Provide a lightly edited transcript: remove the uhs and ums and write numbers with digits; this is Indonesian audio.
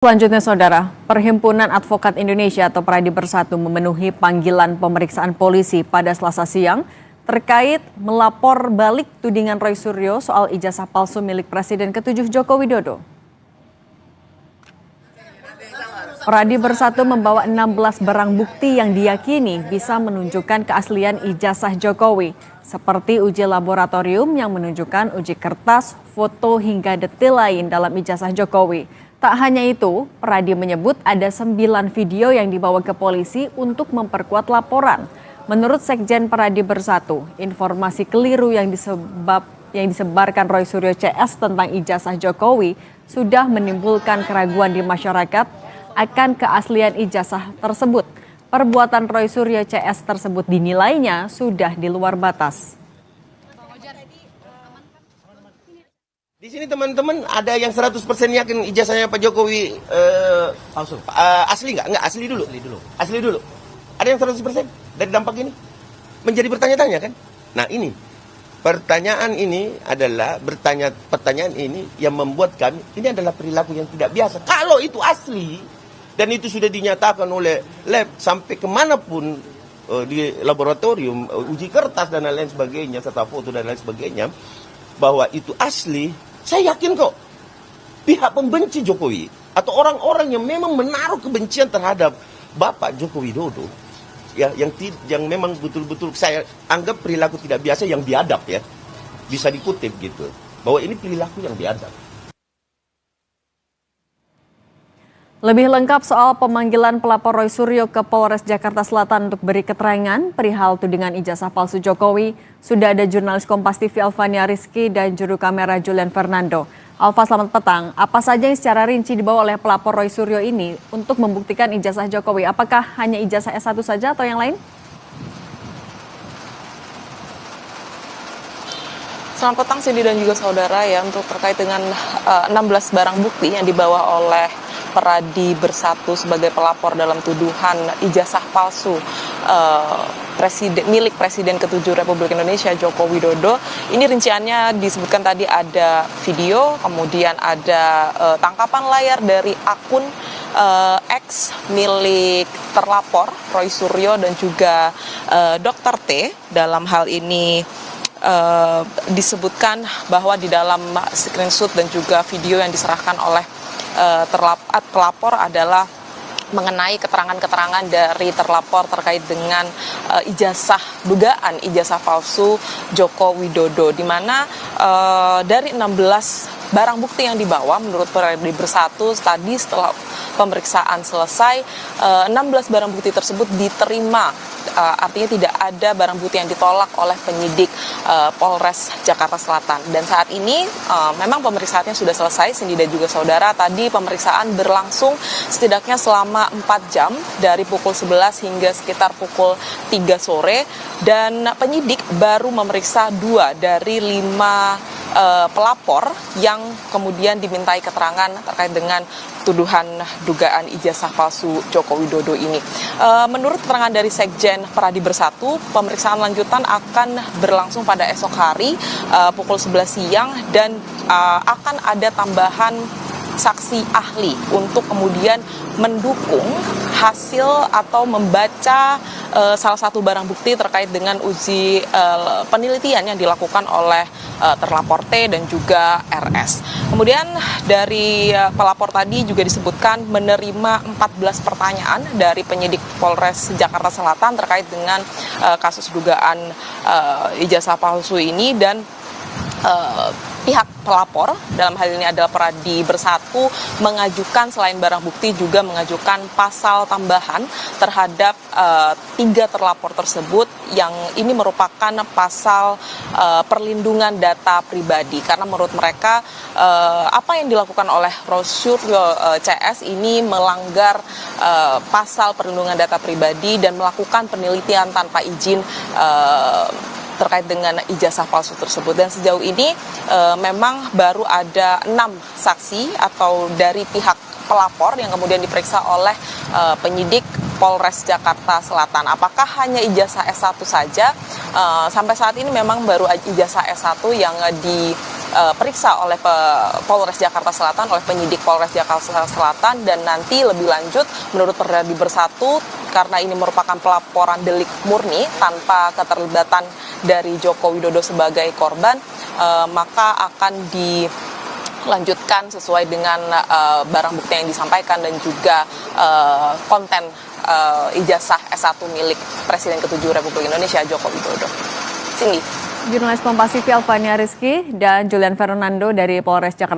Selanjutnya, Saudara, Perhimpunan Advokat Indonesia atau Peradi Bersatu memenuhi panggilan pemeriksaan polisi pada Selasa siang terkait melapor balik tudingan Roy Suryo soal ijazah palsu milik Presiden ke-7 Joko Widodo. Peradi Bersatu membawa 16 barang bukti yang diyakini bisa menunjukkan keaslian ijazah Jokowi, seperti uji laboratorium yang menunjukkan uji kertas, foto hingga detail lain dalam ijazah Jokowi. Tak hanya itu, Peradi menyebut ada 9 video yang dibawa ke polisi untuk memperkuat laporan. Menurut Sekjen Peradi Bersatu, informasi keliru yang disebarkan Roy Suryo CS tentang ijazah Jokowi sudah menimbulkan keraguan di masyarakat akan keaslian ijazah tersebut. Perbuatan Roy Suryo CS tersebut dinilainya sudah di luar batas. Di sini teman-teman ada yang 100% yakin ijazahnya Pak Jokowi palsu. Asli nggak? Nggak, asli dulu. Asli dulu. Ada yang 100% dari dampak ini? Menjadi bertanya-tanya kan? Nah ini, pertanyaan ini adalah pertanyaan ini yang membuat kami, ini adalah perilaku yang tidak biasa. Kalau itu asli, dan itu sudah dinyatakan oleh lab sampai kemanapun di laboratorium, uji kertas dan lain sebagainya, serta foto dan lain sebagainya, bahwa itu asli, saya yakin kok pihak pembenci Jokowi atau orang-orang yang memang menaruh kebencian terhadap Bapak Joko Widodo, ya, yang memang betul-betul saya anggap perilaku tidak biasa yang biadab, ya, bisa dikutip gitu, bahwa ini perilaku yang biadab. Lebih lengkap soal pemanggilan pelapor Roy Suryo ke Polres Jakarta Selatan untuk beri keterangan perihal tudingan ijazah palsu Jokowi, sudah ada jurnalis Kompas TV Alvania Rizky dan juru kamera Julian Fernando. Alva, selamat petang. Apa saja yang secara rinci dibawa oleh pelapor Roy Suryo ini untuk membuktikan ijazah Jokowi? Apakah hanya ijazah S1 saja atau yang lain? Selamat petang Cindy dan juga saudara, ya, untuk terkait dengan 16 barang bukti yang dibawa oleh Peradi Bersatu sebagai pelapor dalam tuduhan ijazah palsu milik Presiden ke-7 Republik Indonesia Joko Widodo. Ini rinciannya disebutkan tadi ada video, kemudian ada tangkapan layar dari akun X milik terlapor Roy Suryo dan juga Dr. T. Dalam hal ini disebutkan bahwa di dalam screenshot dan juga video yang diserahkan oleh pelapor adalah mengenai keterangan-keterangan dari terlapor terkait dengan dugaan ijazah palsu Joko Widodo, di mana dari 16 barang bukti yang dibawa menurut Peradi Bersatu tadi setelah pemeriksaan selesai, 16 barang bukti tersebut diterima. Artinya tidak ada barang bukti yang ditolak oleh penyidik Polres Jakarta Selatan. Dan saat ini memang pemeriksaannya sudah selesai, Cindy dan juga saudara. Tadi pemeriksaan berlangsung setidaknya selama 4 jam dari pukul 11 hingga sekitar pukul 3 sore. Dan penyidik baru memeriksa 2 dari 5 pelapor yang kemudian dimintai keterangan terkait dengan tuduhan dugaan ijazah palsu Joko Widodo ini. Menurut keterangan dari Sekjen Peradi Bersatu, pemeriksaan lanjutan akan berlangsung pada esok hari pukul 11 siang dan akan ada tambahan saksi ahli untuk kemudian mendukung hasil atau membaca salah satu barang bukti terkait dengan uji penelitian yang dilakukan oleh terlapor T dan juga RS. Kemudian dari pelapor tadi juga disebutkan menerima 14 pertanyaan dari penyidik Polres Jakarta Selatan terkait dengan kasus dugaan ijazah palsu ini, dan pihak pelapor dalam hal ini adalah Peradi Bersatu mengajukan selain barang bukti juga mengajukan pasal tambahan terhadap 3 terlapor tersebut, yang ini merupakan pasal perlindungan data pribadi, karena menurut mereka apa yang dilakukan oleh Roy Suryo CS ini melanggar pasal perlindungan data pribadi dan melakukan penelitian tanpa izin terkait dengan ijazah palsu tersebut. Dan sejauh ini memang baru ada 6 saksi atau dari pihak pelapor yang kemudian diperiksa oleh penyidik Polres Jakarta Selatan. Apakah hanya ijazah S1 saja? Sampai saat ini memang baru ijazah S1 yang diperiksa oleh Polres Jakarta Selatan, oleh penyidik Polres Jakarta Selatan, dan nanti lebih lanjut menurut Peradi Bersatu, karena ini merupakan pelaporan delik murni tanpa keterlibatan dari Joko Widodo sebagai korban, maka akan dilanjutkan sesuai dengan barang bukti yang disampaikan dan juga konten ijazah S1 milik Presiden ke-7 Republik Indonesia Joko Widodo. Cindy. Jurnalis Kompas TV Alvania Rizky dan Julian Fernando dari Polres Jakarta